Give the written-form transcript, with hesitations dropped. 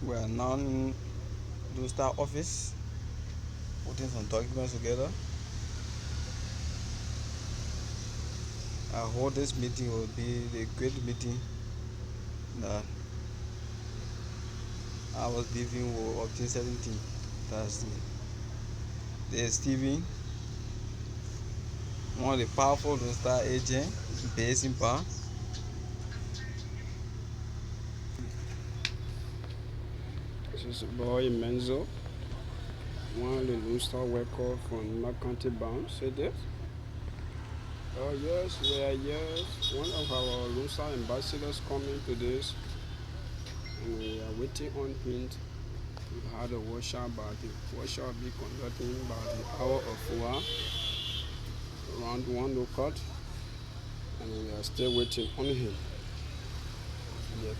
We are now in LoneStar office, putting some documents together. I hope this meeting will be a great meeting that I was giving will obtain certain things. That's there's Steven, one of the powerful LoneStar agents based in Bar. This is BOI EMANZO, one of the LoneStar workers from County bound. Say this. Oh yes, we are yes. One of our LoneStar ambassadors coming to this, and we are waiting on him. We had a workshop, but the workshop will be conducting by the hour of 1, around 1 o'clock, and we are still waiting on him. Yes,